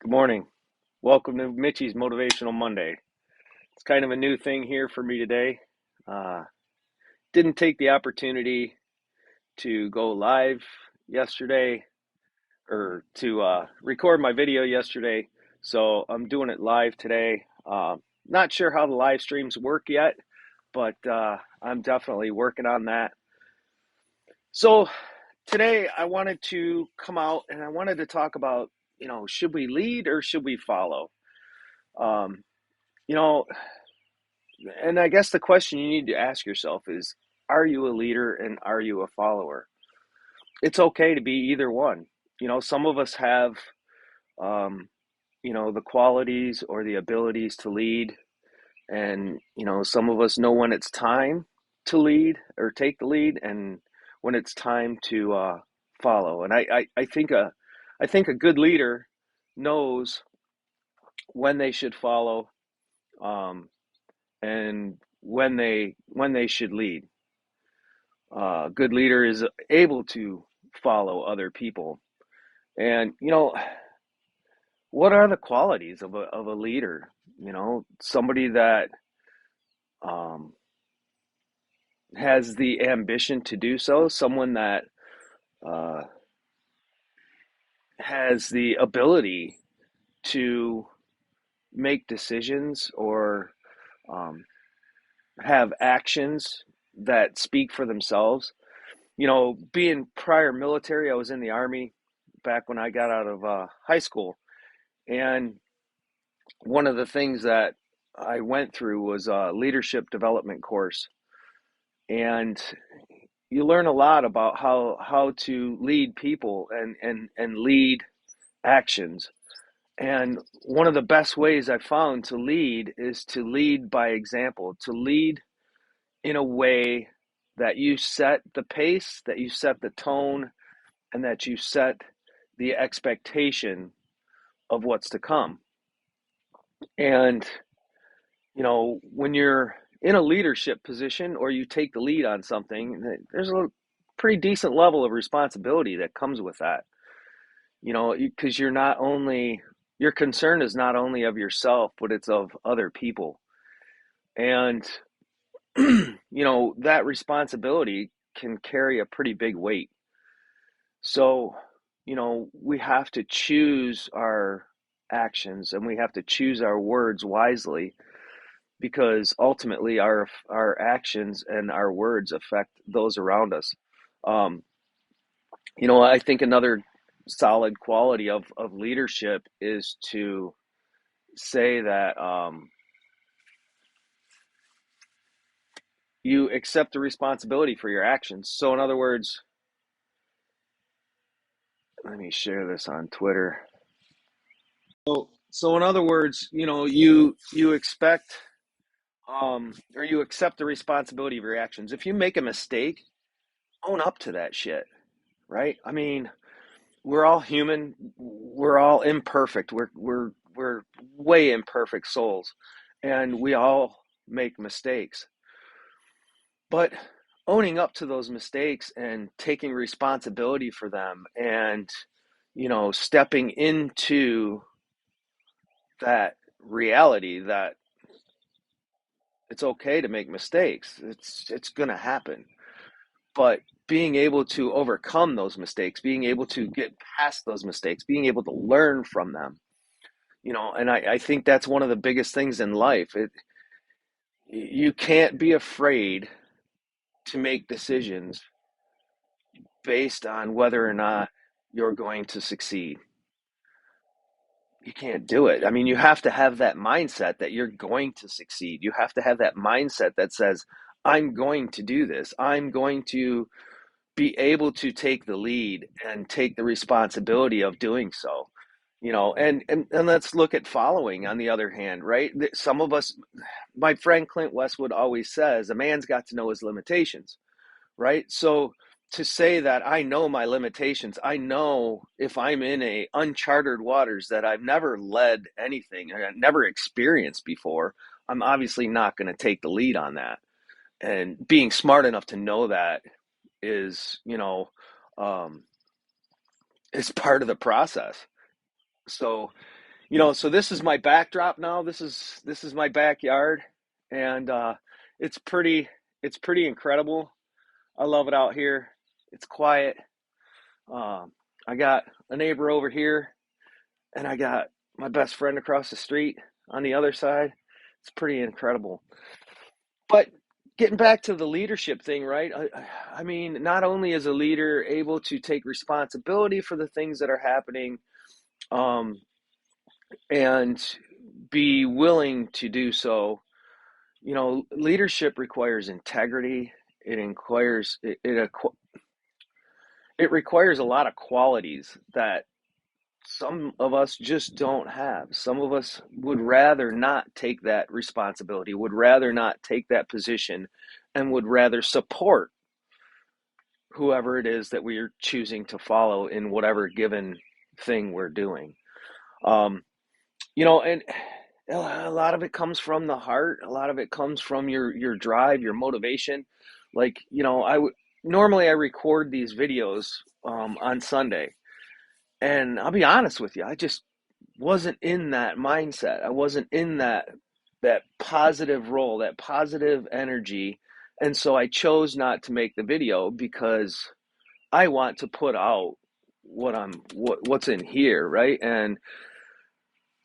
Good morning. Welcome to Mitchie's Motivational Monday. It's kind of a new thing here for me today. Uh, didn't take the opportunity to go live yesterday or to record my video yesterday, so I'm doing it live today. Not sure how the live streams work yet, but I'm definitely working on that. So today I wanted to come out and I wanted to talk about, should we lead or should we follow? Um, you know, And I guess the question you need to ask yourself is, are you a leader and are you a follower? It's okay to be either one. Some of us have, um, the qualities or the abilities to lead. And, some of us know when it's time to lead or take the lead and when it's time to follow. And I think a good leader knows when they should follow, and when they should lead. A good leader is able to follow other people. And what are the qualities of a leader? Somebody that um, has the ambition to do so, someone that uh, has the ability to make decisions or um, have actions that speak for themselves. Being prior military, I was in the Army back when I got out of high school. And one of the things that I went through was a leadership development course. And you learn a lot about how to lead people and lead actions. And one of the best ways I found to lead is to lead by example, to lead in a way that you set the pace, that you set the tone, and that you set the expectation of what's to come. And, when you're in a leadership position or you take the lead on something, there's a pretty decent level of responsibility that comes with that, because your concern is not only of yourself, but it's of other people. And, that responsibility can carry a pretty big weight. So, we have to choose our actions and we have to choose our words wisely because ultimately our actions and our words affect those around us. Um, I think another solid quality of leadership is to say that you accept the responsibility for your actions. So, in other words, let me share this on Twitter. So in other words, you expect or you accept the responsibility of your actions. If you make a mistake, own up to that shit, right? I mean, we're all human. We're all imperfect. We're way imperfect souls, and we all make mistakes. But owning up to those mistakes and taking responsibility for them, and stepping into that reality that it's okay to make mistakes. It's going to happen. But being able to overcome those mistakes, being able to get past those mistakes, being able to learn from them, and I think that's one of the biggest things in life. You can't be afraid to make decisions based on whether or not you're going to succeed. You can't do it. I mean, you have to have that mindset that you're going to succeed. You have to have that mindset that says, I'm going to do this. I'm going to be able to take the lead and take the responsibility of doing so. And let's look at following on the other hand, right? Some of us, my friend Clint Westwood always says, a man's got to know his limitations, right? So to say that I know my limitations, I know if I'm in a uncharted waters that I've never led anything, I've never experienced before, I'm obviously not going to take the lead on that. And being smart enough to know that is, um, is part of the process. So, So this is my backdrop now. This is my backyard, and it's pretty it's pretty incredible. I love it out here. It's quiet. Um, I got a neighbor over here, and I got my best friend across the street on the other side. It's pretty incredible. But getting back to the leadership thing, right? I mean, not only is a leader able to take responsibility for the things that are happening, um, and be willing to do so. Leadership requires integrity. It requires a lot of qualities that some of us just don't have. Some of us would rather not take that responsibility, would rather not take that position, and would rather support whoever it is that we are choosing to follow in whatever given thing we're doing. Um, and a lot of it comes from the heart. A lot of it comes from your drive, your motivation. Like, normally I record these videos on Sunday, and I'll be honest with you, I just wasn't in that mindset. I wasn't in that positive role, that positive energy, and so I chose not to make the video because I want to put out what's in here, right? And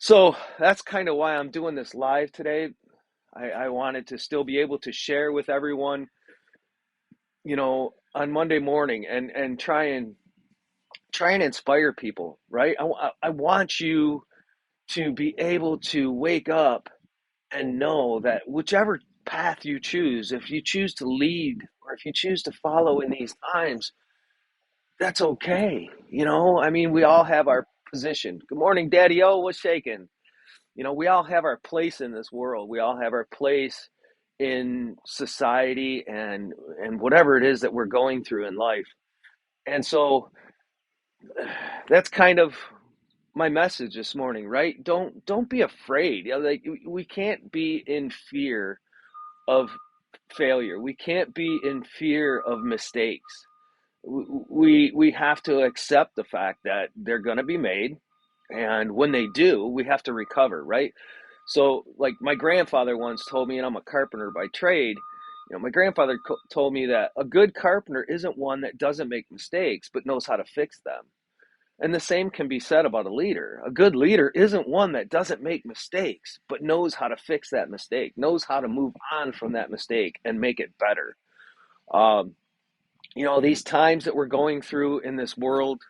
so that's kind of why I'm doing this live today. I wanted to still be able to share with everyone, on Monday morning, and try and inspire people, right? I want you to be able to wake up and know that whichever path you choose, if you choose to lead or if you choose to follow in these times, that's okay. I mean, we all have our position. Good morning, Daddy O. What's shaking? We all have our place in this world. We all have our place in society and whatever it is that we're going through in life. And so that's kind of my message this morning, right? Don't be afraid. Like, we can't be in fear of failure. We can't be in fear of mistakes. We have to accept the fact that they're going to be made, and when they do, we have to recover, right? So, like, my grandfather once told me, and I'm a carpenter by trade. My grandfather told me that a good carpenter isn't one that doesn't make mistakes but knows how to fix them. And the same can be said about a leader. A good leader isn't one that doesn't make mistakes, but knows how to fix that mistake, knows how to move on from that mistake and make it better. Um, these times that we're going through in this world,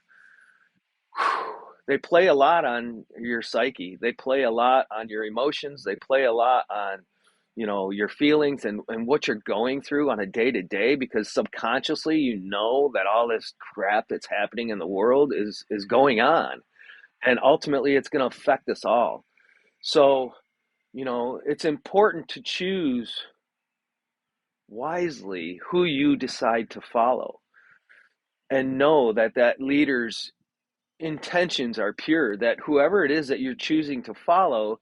they play a lot on your psyche. They play a lot on your emotions. They play a lot on, your feelings and what you're going through on a day to day, because subconsciously, that all this crap that's happening in the world is going on. And ultimately, it's going to affect us all. So, it's important to choose wisely who you decide to follow, and know that that leader's intentions are pure, that whoever it is that you're choosing to follow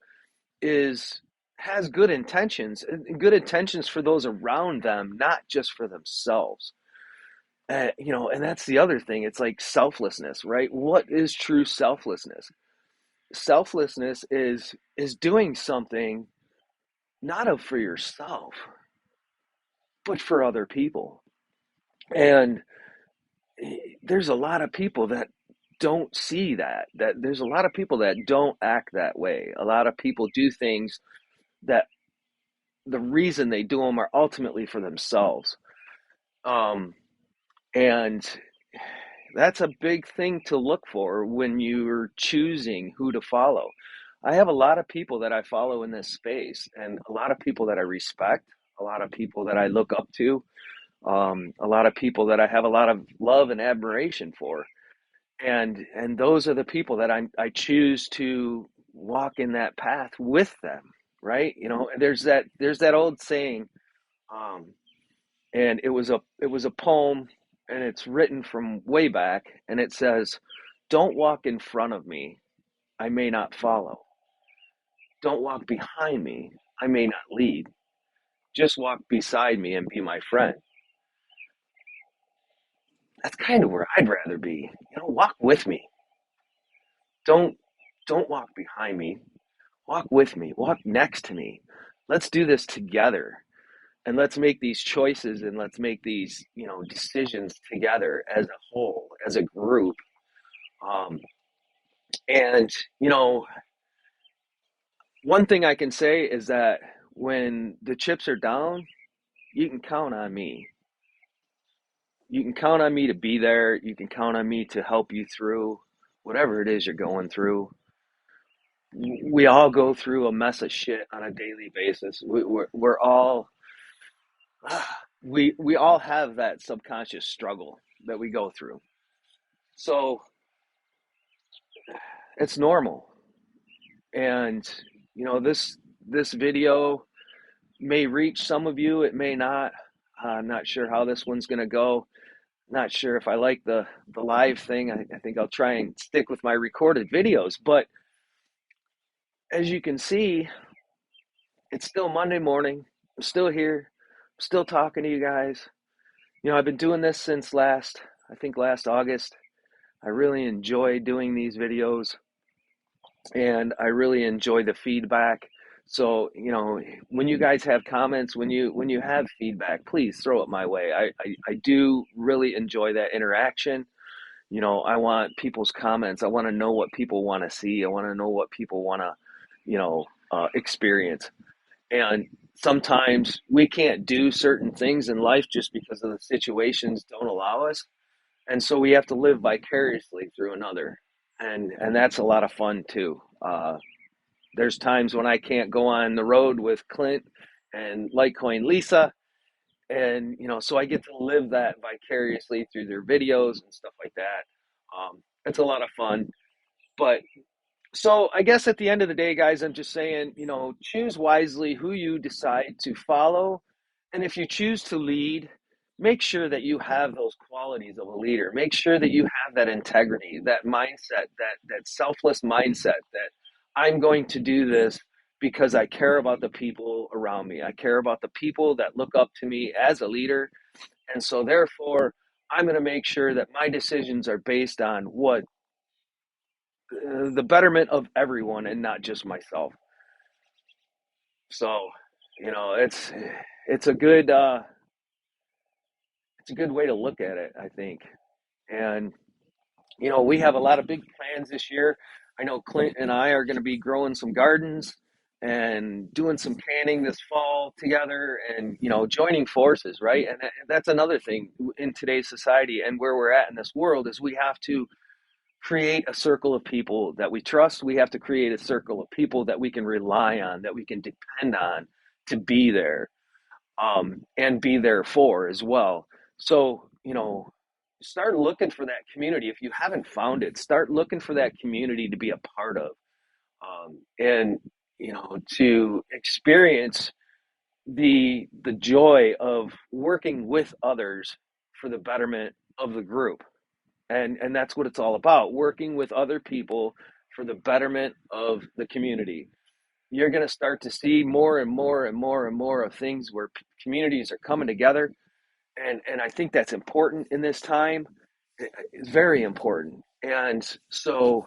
is has good intentions for those around them, not just for themselves. And that's the other thing. It's like selflessness, right? What is true selflessness? Selflessness is doing something not of for yourself, but for other people. And there's a lot of people that don't see that there's a lot of people that don't act that way. A lot of people do things that the reason they do them are ultimately for themselves. Um, and that's a big thing to look for when you're choosing who to follow. I have a lot of people that I follow in this space, and a lot of people that I respect, a lot of people that I look up to, a lot of people that I have a lot of love and admiration for. And those are the people that I choose to walk in that path with them, right? There's that old saying, um, and it was a poem, and it's written from way back, and it says, "Don't walk in front of me, I may not follow. Don't walk behind me, I may not lead. Just walk beside me and be my friend." That's kind of where I'd rather be. Walk with me. Don't don't walk behind me, walk with me, walk next to me. Let's do this together, and let's make these choices, and let's make these, decisions together as a whole, as a group. um, and you know one thing I can say is that when the chips are down, you can count on me. You can count on me to be there. You can count on me to help you through whatever it is you're going through. We all go through a mess of shit on a daily basis. We're all we all have that subconscious struggle that we go through. So it's normal. And this video may reach some of you. It may not. I'm not sure how this one's gonna go. Not sure if I like the live thing. I think I'll try and stick with my recorded videos. But as you can see, it's still Monday morning. I'm still here. I'm still talking to you guys. I've been doing this since I think last August. I really enjoy doing these videos, and I really enjoy the feedback. So, when you guys have comments, when you have feedback, please throw it my way. I do really enjoy that interaction. I want people's comments. I want to know what people want to see. I want to know what people want to, experience. And sometimes we can't do certain things in life just because of the situations don't allow us. And so we have to live vicariously through another. And that's a lot of fun too. There's times when I can't go on the road with Clint and Litecoin Lisa. And, so I get to live that vicariously through their videos and stuff like that. It's a lot of fun. But so I guess at the end of the day, guys, I'm just saying, choose wisely who you decide to follow. And if you choose to lead, make sure that you have those qualities of a leader. Make sure that you have that integrity, that mindset, that selfless mindset that I'm going to do this because I care about the people around me. I care about the people that look up to me as a leader. And so therefore, I'm going to make sure that my decisions are based on what the betterment of everyone and not just myself. So, it's a good it's a good way to look at it, I think. And we have a lot of big plans this year. I know Clint and I are going to be growing some gardens and doing some canning this fall together, and joining forces, right? And that's another thing in today's society and where we're at in this world is we have to create a circle of people that we trust. We have to create a circle of people that we can rely on, that we can depend on to be there, and be there for as well. So, start looking for that community. If you haven't found it, start looking for that community to be a part of, and, to experience the joy of working with others for the betterment of the group. And that's what it's all about, working with other people for the betterment of the community. You're going to start to see more and more and more and more of things where communities are coming together, and I think that's important in this time. It's very important. And so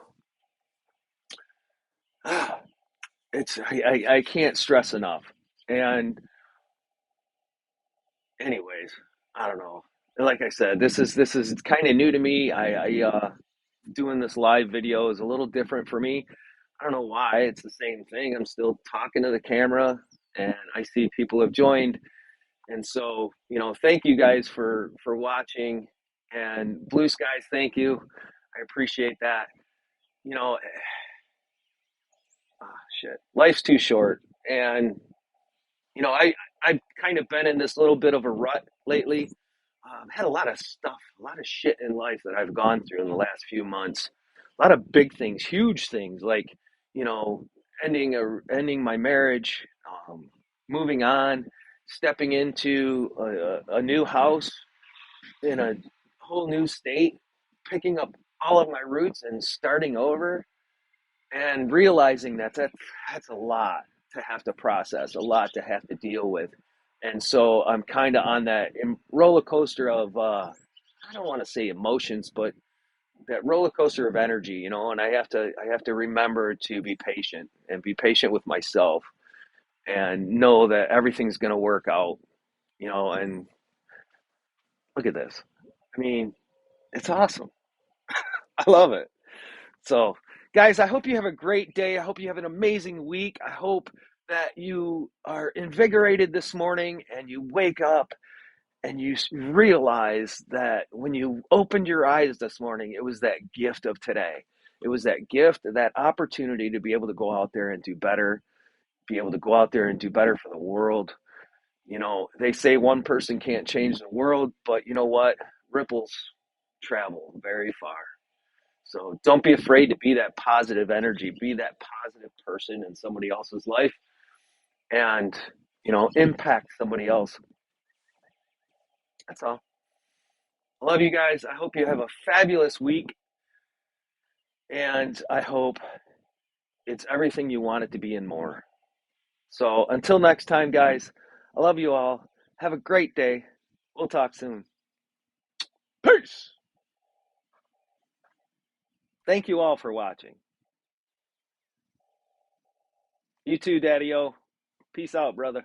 I can't stress enough. And anyways, I don't know, like I said, this is kind of new to me. I doing this live video is a little different for me. I don't know why. It's the same thing. I'm still talking to the camera, and I see people have joined. And so, thank you guys for watching. And Blue Skies, thank you. I appreciate that. You know, shit. Life's too short. And, I've kind of been in this little bit of a rut lately. Had a lot of stuff, a lot of shit in life that I've gone through in the last few months. A lot of big things, huge things, like, you know, ending my marriage, moving on, stepping into a new house in a whole new state, picking up all of my roots and starting over, and realizing that's a lot to have to process, a lot to have to deal with. And so I'm kind of on that roller coaster of I don't want to say emotions, but that roller coaster of energy, you know, and I have to remember to be patient and be patient with myself and know that everything's going to work out, you know, and look at this. I mean, it's awesome. I love it. So, guys, I hope you have a great day. I hope you have an amazing week. I hope that you are invigorated this morning and you wake up and you realize that when you opened your eyes this morning, it was that gift of today. It was that gift, that opportunity to be able to go out there and do better, be able to go out there and do better for the world. You know, they say one person can't change the world, but you know what? Ripples travel very far. So don't be afraid to be that positive energy, be that positive person in somebody else's life and, you know, impact somebody else. That's all. I love you guys. I hope you have a fabulous week and I hope it's everything you want it to be and more. So until next time, guys, I love you all. Have a great day. We'll talk soon. Peace. Thank you all for watching. You too, Daddy O. Peace out, brother.